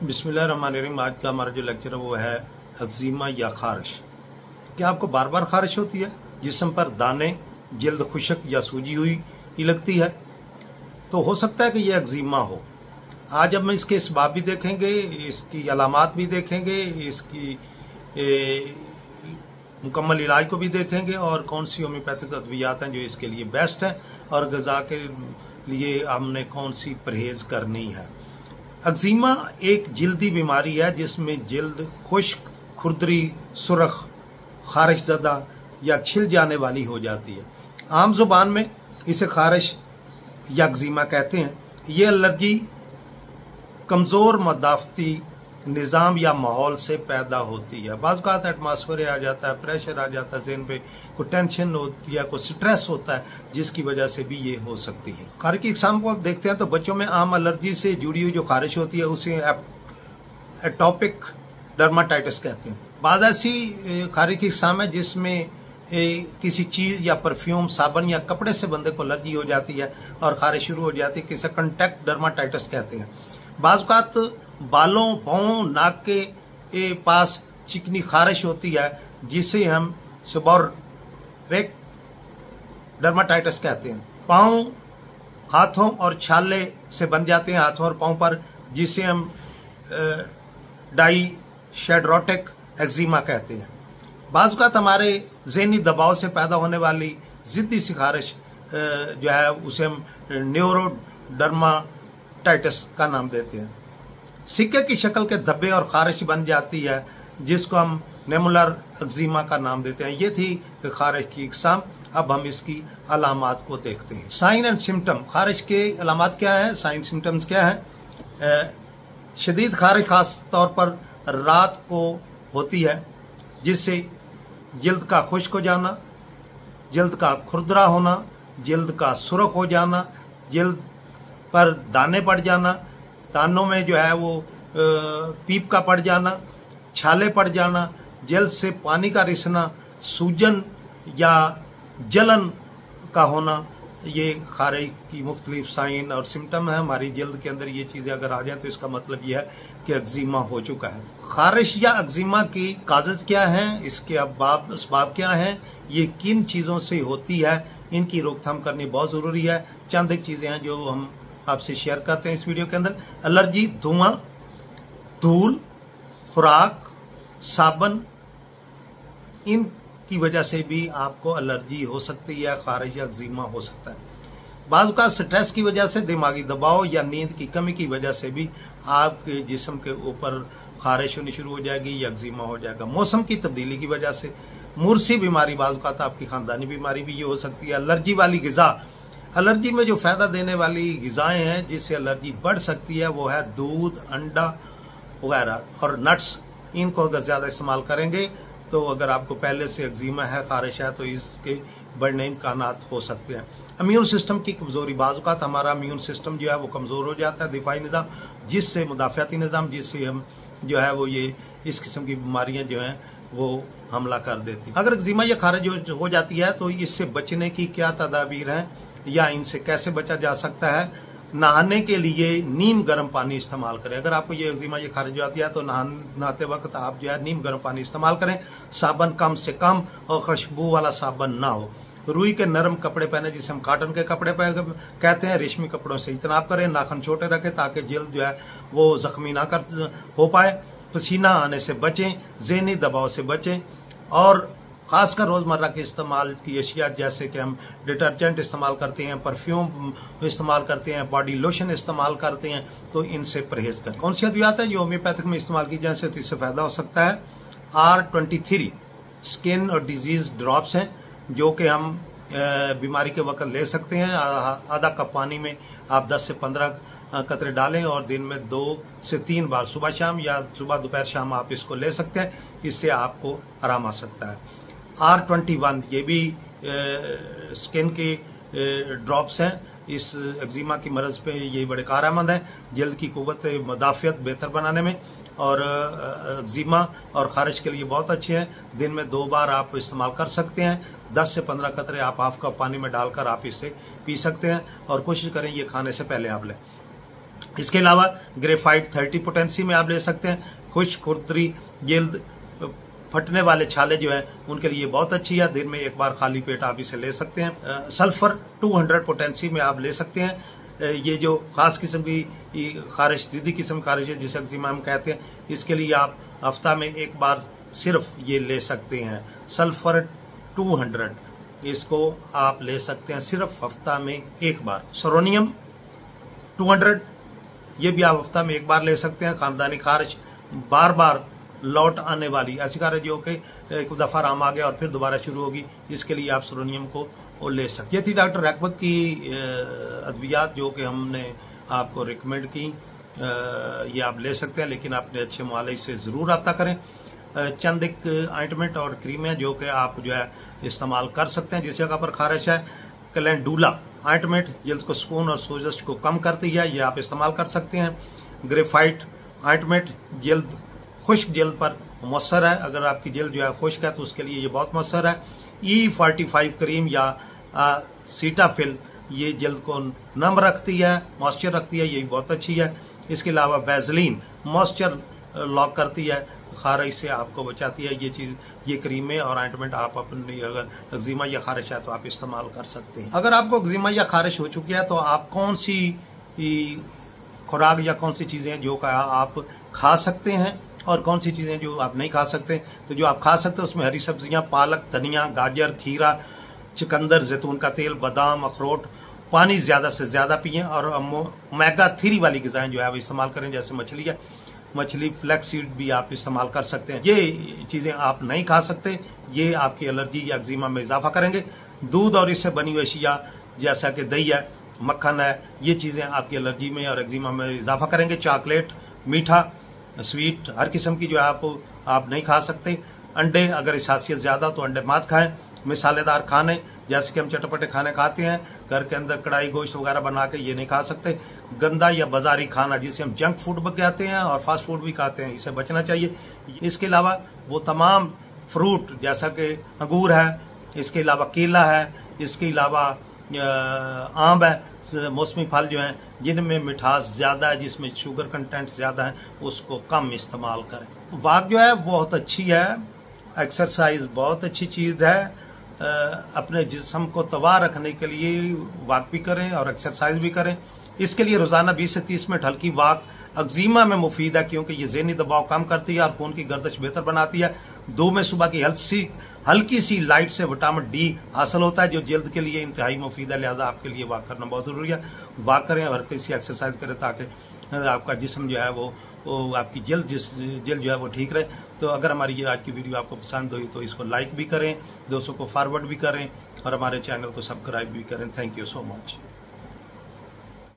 बिस्मिल्लाहिर्रहमानिर्रहीम। आज का हमारा जो लेक्चर है वो है एक्जिमा या खारिश। क्या आपको बार बार खारिश होती है, जिस्म पर दाने, जल्द खुशक या सूजी हुई ही लगती है? तो हो सकता है कि यह एक्जिमा हो। आज हम इसके इसबाब भी देखेंगे, इसकी अलामात भी देखेंगे, इसकी मुकम्मल इलाज को भी देखेंगे और कौन सी होम्योपैथिक अद्वियात हैं जो इसके लिए बेस्ट हैं और ग़िज़ा के लिए हमने कौन सी परहेज़ करनी है। एक्जिमा एक जल्दी बीमारी है जिसमें जल्द खुश्क, खुरदरी, सुरख, खारिश ज़दा या छिल जाने वाली हो जाती है। आम ज़ुबान में इसे खारिश या एक्जिमा कहते हैं। ये एलर्जी कमज़ोर मदाफ़ती निज़ाम या माहौल से पैदा होती है। बाज़ औक़ात एटमॉस्फेयर आ जाता है, प्रेशर आ जाता है, ज़हन पे कोई टेंशन होती है, कोई स्ट्रेस होता है, जिसकी वजह से भी ये हो सकती है। खारिश की इक़साम को आप देखते हैं तो बच्चों में आम एलर्जी से जुड़ी हुई जो खारिश होती है उसे एटोपिक डर्माटाइटिस कहते हैं। बाज़ ऐसी खारिश की इक़साम है जिसमें किसी चीज़ या परफ्यूम, साबन या कपड़े से बंदे को एलर्जी हो जाती है और खारिश शुरू हो जाती है, किसे कॉन्टैक्ट डर्माटाइटिस कहते हैं। बाज़ औक़ात बालों, पाँव, नाक के पास चिकनी खारिश होती है जिसे हम सेबोरिक डर्माटाइटिस कहते हैं। पाँव, हाथों और छाले से बन जाते हैं, हाथों और पाँव पर, जिसे हम डाइशेड्रोटिक एक्जिमा कहते हैं। बाज़ औक़ात हमारे ज़हनी दबाव से पैदा होने वाली ज़िद्दी सी खारिश जो है उसे हम न्यूरोडर्माटाइटिस का नाम देते हैं। सिक्के की शक्ल के धब्बे और खारिश बन जाती है जिसको हम नेमुलर एक्जिमा का नाम देते हैं। ये थी खारिश की इक़साम। अब हम इसकी अलामात को देखते हैं। Sign and symptom. खारिश के अलामात क्या हैं, साइन सिम्टम्स क्या हैं? शदीद खारिश खास तौर पर रात को होती है जिससे जल्द का खुश्क हो जाना, जल्द का खुरदरा होना, जल्द का सुरख हो जाना, जल्द पर दाने पड़ जाना, दानों में जो है वो पीप का पड़ जाना, छाले पड़ जाना, जल्द से पानी का रिसना, सूजन या जलन का होना, ये खारिश की मुख्तलिफ साइन और सिम्टम है। हमारी जल्द के अंदर ये चीज़ें अगर आ जाए तो इसका मतलब यह है कि एक्जिमा हो चुका है। खारिश या एक्जिमा की काज़ज़ क्या हैं, इसके असबाब क्या हैं, ये किन चीज़ों से होती है, इनकी रोकथाम करनी बहुत ज़रूरी है। चंद एक चीज़ें हैं जो हम आपसे शेयर करते हैं इस वीडियो के अंदर। एलर्जी, धुआं, धूल, खुराक, साबन, इनकी वजह से भी आपको एलर्जी हो सकती है, खारिश या एक्जिमा हो सकता है। बाज़ औक़ात स्ट्रेस की वजह से, दिमागी दबाव या नींद की कमी की वजह से भी आपके जिस्म के ऊपर खारिश होनी शुरू हो जाएगी या एक्जिमा हो जाएगा। मौसम की तब्दीली की वजह से, मुर्सी बीमारी, बाज़ औक़ात आपकी ख़ानदानी बीमारी भी ये हो सकती है। एलर्जी वाली ग़िज़ा, एलर्जी में जो फ़ायदा देने वाली ग़िज़ाएँ हैं जिससे एलर्जी बढ़ सकती है वो है दूध, अंडा वगैरह और नट्स। इनको अगर ज़्यादा इस्तेमाल करेंगे तो अगर आपको पहले से एक्जिमा है, खारिश है, तो इसके बढ़ने इम्कानात हो सकते हैं। इम्यून सिस्टम की कमज़ोरी, बाज़ औक़ात हमारा इम्यून सिस्टम जो है वो कमज़ोर हो जाता है, दिफाई निज़ाम, जिससे मुदाफ़ाती निज़ाम, जिससे हम जो है वो ये इस किस्म की बीमारियाँ जो हैं वो हमला कर देती। अगर एक्जिमा या खारिश हो जाती है तो इससे बचने की क्या तदाबीर हैं या इनसे कैसे बचा जा सकता है? नहाने के लिए नीम गर्म पानी इस्तेमाल करें। अगर आपको ये एक्जिमा या खारिश हो जाती है तो नहाते वक्त आप जो है नीम गर्म पानी इस्तेमाल करें। साबन कम से कम और खुशबू वाला साबन ना हो। रुई के नरम कपड़े पहने, जिसे हम कॉटन के कपड़े कहते हैं। रेशमी कपड़ों से इज्तनाब करें। नाखून छोटे रखें ताकि जल्द जो है वो ज़ख्मी ना हो पाए। पसीना आने से बचें, ज़हनी दबाव से बचें और ख़ासकर रोज़मर्रा के इस्तेमाल की अशिया जैसे कि हम डिटर्जेंट इस्तेमाल करते हैं, परफ्यूम इस्तेमाल करते हैं, बॉडी लोशन इस्तेमाल करते हैं, तो इनसे परहेज़ करें। कौन सी अद्वियात है जो होम्योपैथिक में इस्तेमाल की जाए तो इससे फ़ायदा हो सकता है? R23 स्किन और डिजीज़ ड्रॉप्स हैं जो कि हम बीमारी के वक्त ले सकते हैं। आधा कप पानी में आप 10 से 15 कतरे डालें और दिन में 2 से 3 बार, सुबह शाम या सुबह दोपहर शाम आप इसको ले सकते हैं। इससे आपको आराम आ सकता है। R21 ये भी स्किन के ड्रॉप्स हैं। इस एक्जिमा की मरज़ पे ये बड़े कारआमद हैं, जल्द की क़ुव्वत मदाफ़ियत बेहतर बनाने में, और एक्जिमा और खारिश के लिए बहुत अच्छे हैं। दिन में 2 बार आप इस्तेमाल कर सकते हैं। 10 से 15 कतरे आप हाफ कप पानी में डालकर आप इसे पी सकते हैं और कोशिश करें ये खाने से पहले आप लें। इसके अलावा ग्रेफाइट 30 पोटेंसी में आप ले सकते हैं। खुश्क खुरदरी जल्द फटने वाले छाले जो है उनके लिए बहुत अच्छी है। दिन में एक बार खाली पेट आप इसे ले सकते हैं। सल्फर 200 पोटेंसी में आप ले सकते हैं। ये जो खास किस्म की खारिश, ज़िद्दी किस्म की खारिश है जिसे एक्जिमा हम कहते हैं, इसके लिए आप हफ्ता में एक बार सिर्फ ये ले सकते हैं। सल्फर 200 इसको आप ले सकते हैं सिर्फ हफ्ता में एक बार। सोरोनियम 200 ये भी आप हफ्ता में एक बार ले सकते हैं। खानदानी खारिश बार बार लौट आने वाली ऐसी खारिश जो कि एक दफ़ा आराम आ गया और फिर दोबारा शुरू होगी, इसके लिए आप सोरोनियम को ले सकते। ये थी डॉक्टर रैकबर्ग की अद्वियात जो कि हमने आपको रिकमेंड की। ये आप ले सकते हैं, लेकिन अपने अच्छे मुआलिज से ज़रूर रब्ता करें। चंद एक ऑइंटमेंट और क्रीमें जो कि आप जो है इस्तेमाल कर सकते हैं जिस जगह पर खारिश है। कैलेंडुला ऑइंटमेंट जल्द को सुकून और सोजश को कम करती है, ये आप इस्तेमाल कर सकते हैं। ग्रेफाइट ऑइंटमेंट जल्द खुश्क जल्द पर मौसर है। अगर आपकी जल्द जो है खुश्क है तो उसके लिए ये बहुत मौसर है। E45 क्रीम या सीटाफिल ये जल्द को नम रखती है, मॉइस्चर रखती है, ये बहुत अच्छी है। इसके अलावा वैसलीन मॉइस्चर लॉक करती है, खारिश से आपको बचाती है। ये चीज़, ये क्रीमें और ऑइंटमेंट आप अपनी अगर एक्जिमा या खारिश है तो आप इस्तेमाल कर सकते हैं। अगर आपको एक्जिमा या खारिश हो चुकी है तो आप कौन सी खुराक या कौन सी चीज़ें जो आप खा सकते हैं और कौन सी चीज़ें जो आप नहीं खा सकते। तो जो आप खा सकते हैं उसमें हरी सब्जियां, पालक, धनिया, गाजर, खीरा, चुकंदर, जैतून का तेल, बादाम, अखरोट। पानी ज़्यादा से ज़्यादा पिएं और ओमेगा 3 वाली ग़िज़ाएँ जो है वो इस्तेमाल करें, जैसे मछली है, मछली, फ्लैक्स सीड भी आप इस्तेमाल कर सकते हैं। ये चीज़ें आप नहीं खा सकते, ये आपकी एलर्जी या एक्जिमा में इजाफा करेंगे। दूध और इससे बनी हुई अशिया जैसा कि दही है, मक्खन है, ये चीज़ें आपकी एलर्जी में और एक्जिमा में इजाफा करेंगे। चॉकलेट, मीठा, स्वीट, हर किस्म की जो है आप नहीं खा सकते। अंडे, अगर हसासियत ज़्यादा तो अंडे मत खाएं। मिसालेदार खाने जैसे कि हम चटपटे खाने खाते हैं घर के अंदर, कढ़ाई गोश्त वगैरह बना के, ये नहीं खा सकते। गंदा या बाजारी खाना जिसे हम जंक फूड भी कहते हैं और फास्ट फूड भी कहते हैं, इससे बचना चाहिए। इसके अलावा वो तमाम फ्रूट जैसा कि अंगूर है, इसके अलावा केला है, इसके अलावा आम है, मौसमी फल जो हैं जिनमें मिठास ज़्यादा है, जिसमें शुगर कंटेंट ज़्यादा है, उसको कम इस्तेमाल करें। वॉक जो है बहुत अच्छी है, एक्सरसाइज बहुत अच्छी चीज़ है। अपने जिस्म को तवाह रखने के लिए वॉक भी करें और एक्सरसाइज भी करें। इसके लिए रोज़ाना 20 से 30 मिनट हल्की वॉक एक्जिमा में मुफीद है, क्योंकि ये ज़हनी दबाव कम करती है और खून की गर्दिश बेहतर बनाती है। धूप में सुबह की हल्की सी लाइट से विटामिन डी हासिल होता है जो जल्द के लिए इंतहाई मुफीद है। लिहाजा आपके लिए वॉक करना बहुत ज़रूरी है। वॉक करें और किसी एक्सरसाइज करें ताकि आपका जिस्म जो है वो आपकी जल्द जो है वो ठीक रहे। तो अगर हमारी ये आज की वीडियो आपको पसंद हुई तो इसको लाइक भी करें, दोस्तों को फॉरवर्ड भी करें और हमारे चैनल को सब्सक्राइब भी करें। Thank you so much.